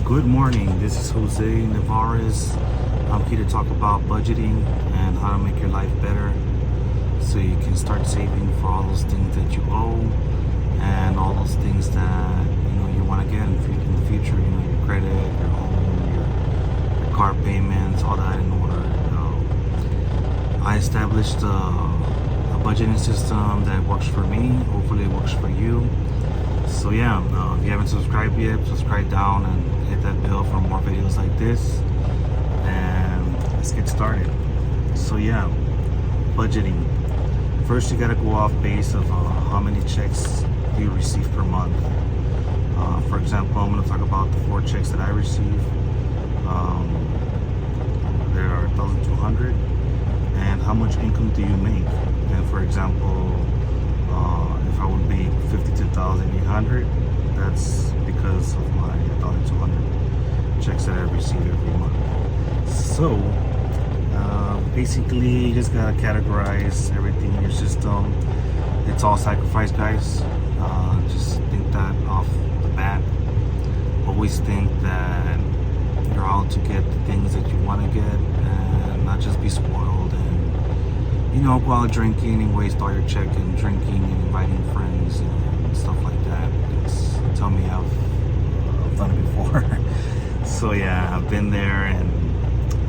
Good morning, this is Jose Navarez. I'm here to talk about budgeting and how to make your life better so you can start saving for all those things that you owe and all those things that you want to get in the future, your credit, your home, your car payments, all that in order. I established a budgeting system that works for me. Hopefully it works for you. So yeah, if you haven't subscribed yet, subscribe down and hit that bell for more videos like this. And let's get started. So yeah, budgeting. First, you gotta go off base of how many checks you receive per month. For example, I'm gonna talk about the 4 checks that I receive. There are 1,200. And how much income do you make? And for example, if I would make 52,800, that's because of my 1,200 checks that I receive every month. So basically, you just gotta categorize everything in your system. It's all sacrifice, guys. Just think that off the bat. Always think that you're out to get the things that you want to get, and not just be spoiled and go out drinking and waste all your check and drinking and inviting friends and stuff like that. Tell me I've done it before. So yeah, I've been there, and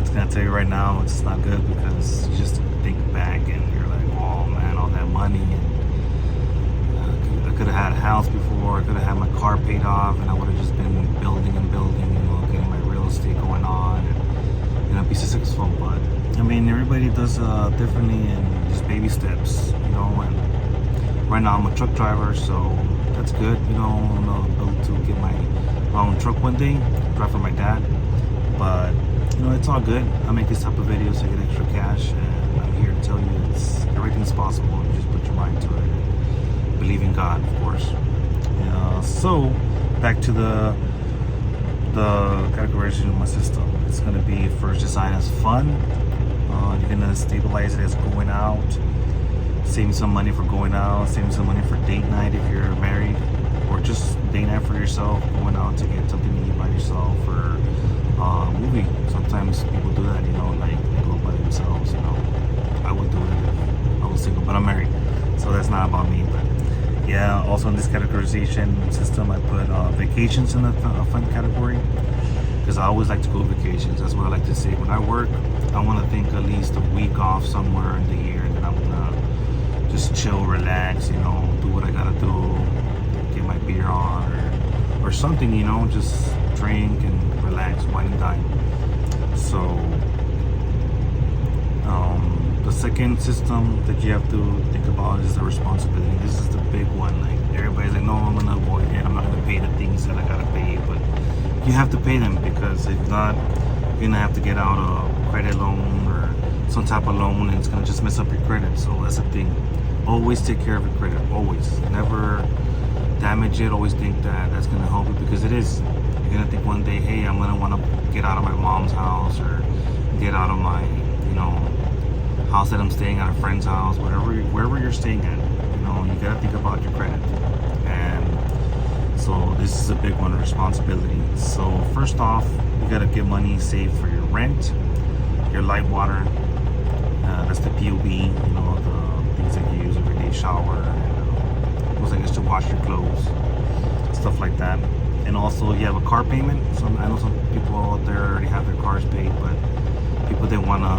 it's gonna tell you right now, it's not good, because you just think back and you're like, oh man, all that money, and I could have had a house before, I could have had my car paid off, and I would have just been building and building, getting my real estate going on, and be successful. But I mean, everybody does differently, and just baby steps, and right now I'm a truck driver, so that's good, I'm able to get my own truck one day, drive for my dad. But it's all good. I make this type of videos to get extra cash, and I'm here to tell you everything's possible. You just put your mind to it and believe in God, of course. So back to the categorization of my system. It's going to be first design as fun. You're going to stabilize it as going out, saving some money for going out, saving some money for date night if you're married, or just date night for yourself, going out to get something to eat by yourself, or a movie. Sometimes people do that, like they go by themselves. I would do it if I was single, but I'm married, so that's not about me. But yeah, also in this categorization system, I put vacations in the fun category, because I always like to go vacations. That's what I like to say. When I work, I want to think at least a week off somewhere in the year, and then I'm gonna just chill, relax, do what I gotta do, get my beer on, or something, just drink and relax, wine and dine. So the second system that you have to think about is the responsibility. This is the big one. Like, everybody's like, no, I'm gonna avoid it, I'm not gonna pay the things that I gotta pay, but you have to pay them, because if not, you're gonna have to get out a credit loan or some type of loan, and it's gonna just mess up your credit. So that's the thing. Always take care of your credit. Always. Never damage it. Always think that that's gonna help you, because it is. You're gonna think one day, hey, I'm gonna want to get out of my mom's house, or get out of my, house that I'm staying at, a friend's house, wherever you're staying at. You gotta think about your credit. And so this is a big one, responsibility. So first off, you gotta get money saved for your rent, your light water. That's the POB. The things that you use every day, shower, those things to wash your clothes, stuff like that. And also, you have a car payment. I know some people out there already have their cars paid, but people that want to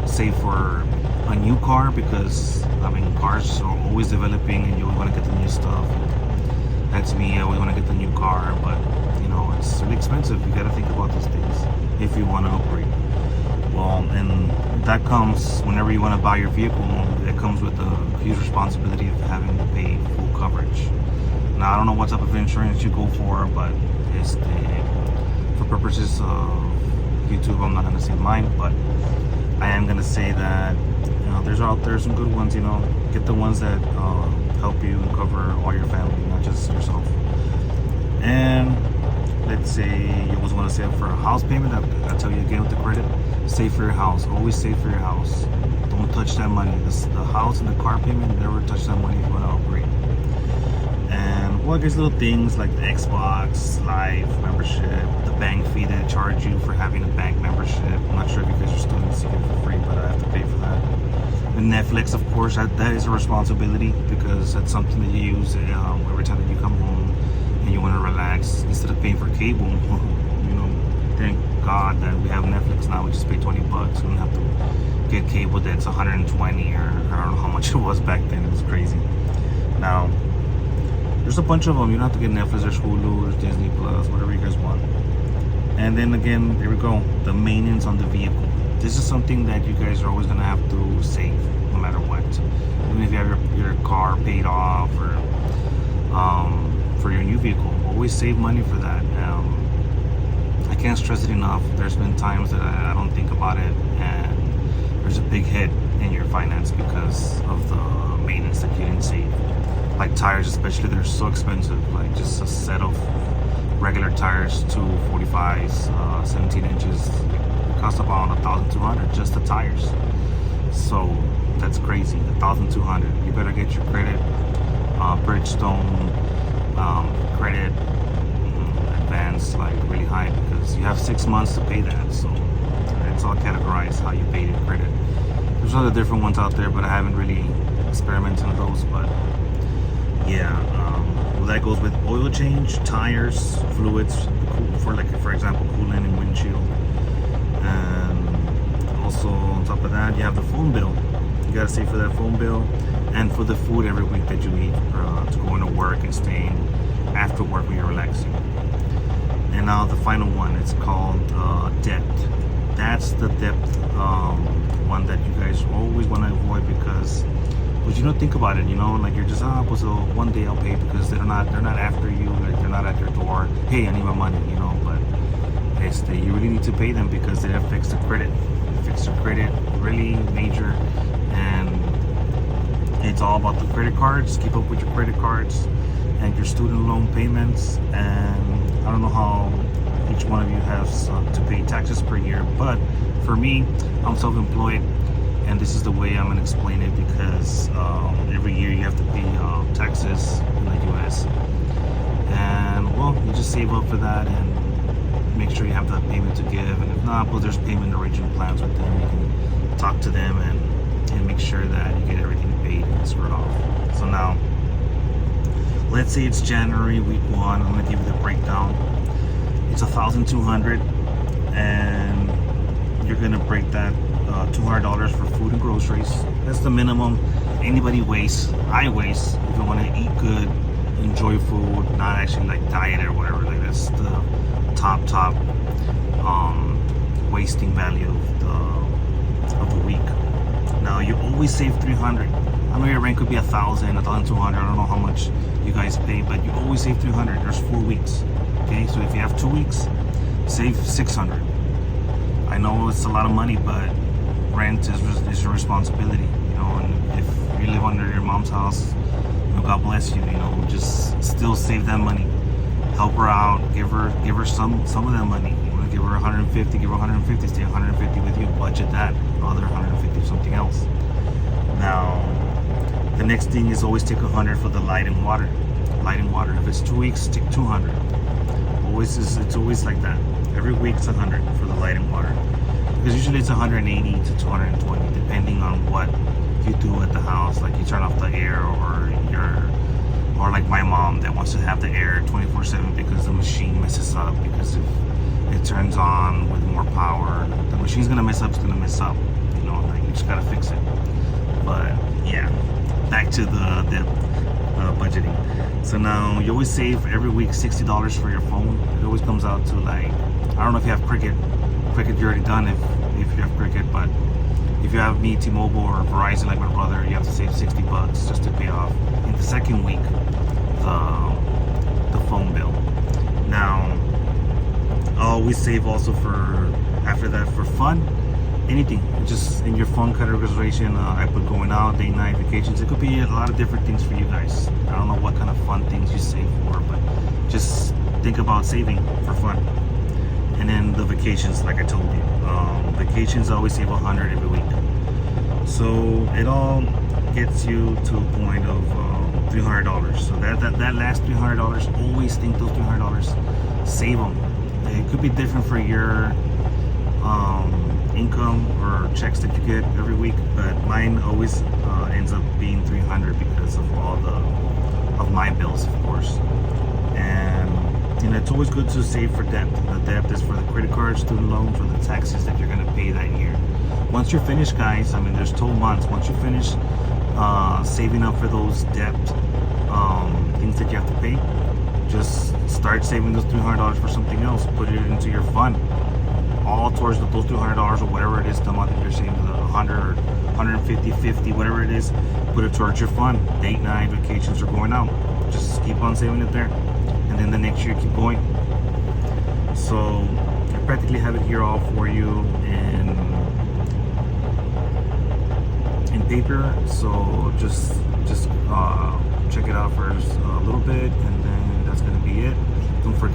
save for a new car, because cars are always developing, and you always want to get the new stuff. That's me. I always want to get the new car, but it's really expensive. You got to think about those things if you want to upgrade. Well, and that comes whenever you want to buy your vehicle. It comes with a huge responsibility of having to pay full coverage. Now, I don't know what type of insurance you go for, but for purposes of YouTube, I'm not going to say mine, but I am going to say that there's out there some good ones. Get the ones that help you and cover all your family, not just yourself. And let's say you always want to save for a house payment. I tell you again with the credit, save for your house. Always save for your house. Don't touch that money. The house and the car payment, never touch that money if you want to upgrade. And well, there's little things like the Xbox, Live membership, the bank fee they charge you for having a bank membership. I'm not sure if you guys are students, you get it for free, but I have to pay for that. And Netflix, of course, that is a responsibility because that's something that you use every time that you come home and you want to relax. Instead of paying for cable, thank God that we have Netflix now. We just pay $20. We don't have to get cable that's 120 or I don't know how much it was back then. It was crazy. Now, there's a bunch of them. You don't have to get Netflix, there's Hulu, there's Disney Plus, whatever you guys want. And then again, there we go. The maintenance on the vehicle. This is something that you guys are always gonna have to save, no matter what. Even if you have your car paid off or for your new vehicle, always save money for that. I can't stress it enough. There's been times that I don't think about it, and there's a big hit in your finance because of the maintenance that you didn't save. Like tires, especially, they're so expensive. Like just a set of regular tires, 245s, 17 inches, it costs about 1,200 just the tires. So that's crazy, 1,200. You better get your credit, Bridgestone credit advance like really high because you have 6 months to pay that. So it's all categorized how you pay your credit. There's other different ones out there, but I haven't really experimented on those. But yeah, well, that goes with oil change, tires, fluids for example, coolant and windshield. And also on top of that, you have the phone bill. You gotta save for that phone bill and for the food every week that you eat to go into work and staying after work when you're relaxing. And now the final one, it's called debt. That's the debt one that you guys always want to avoid because you don't think about it, like you're just so one day I'll pay because they're not after you, like they're not at your door. Hey, I need my money, but you really need to pay them because they affects the credit. It affects your credit really major, and it's all about the credit cards. Keep up with your credit cards and your student loan payments. And I don't know how each one of you has to pay taxes per year, but for me, I'm self-employed. And this is the way I'm going to explain it because every year you have to pay taxes in the US. And well, you just save up for that and make sure you have that payment to give. And if not, well, there's payment arrangement plans with them. You can talk to them and make sure that you get everything paid and squared off. So now, let's say it's January, week 1. I'm going to give you the breakdown. It's 1,200 and you're going to break that $200 for food and groceries. That's the minimum anybody wastes. I waste if I want to eat good, enjoy food, not actually like diet or whatever. Like that's the top wasting value of the week. Now you always save 300. I know your rent could be 1,000, 1,200. I don't know how much you guys pay, but you always save 300. There's 4 weeks. Okay, so if you have 2 weeks, save 600. I know it's a lot of money, but rent is your responsibility, and if you live under your mom's house, God bless you, just still save that money. Help her out, give her some of that money. You want to give her 150, give her 150, stay 150 with you, budget that other 150 for something else. Now, the next thing is always take 100 for the light and water. Light and water, if it's 2 weeks, take 200. It's always like that. Every week it's 100 for the light and water. Because usually it's 180 to 220 depending on what you do at the house. Like you turn off the air or like my mom that wants to have the air 24/7 because the machine messes up. Because if it turns on with more power, the machine's gonna mess up, it's gonna mess up. Like you just gotta fix it. But yeah, back to the budgeting. So now you always save every week $60 for your phone. It always comes out to like, I don't know if you have Cricket you already done if you have Cricket, but if you have me, T-Mobile or Verizon like my brother, you have to save $60 just to pay off in the second week the phone bill. Now I always save also for after that for fun, anything just in your fun categorization. I put going out, day night, vacations. It could be a lot of different things for you guys. I don't know what kind of fun things you save for, but just think about saving for fun. And then the vacations, like I told you, vacations I always save 100 every week. So it all gets you to a point of $300. So that last $300, always think those $300 save them. It could be different for your income or checks that you get every week, but mine always ends up being 300 because of all of my bills, of course. And it's always good to save for debt. The debt is for the credit card, student loans, or the taxes that you're going to pay that year. Once you're finished, guys, I mean, there's 12 months. Once you finish saving up for those debt things that you have to pay, just start saving those $300 for something else. Put it into your fund, all towards those $200 or whatever it is the month that you're saving, the 100, 150, 50, whatever it is. Put it towards your fund. Date night, vacations are going out. Just keep on saving it there, and then the next year keep going. So I practically have it here all for you in paper. So just check it out for a little bit, and then that's gonna be it. Don't forget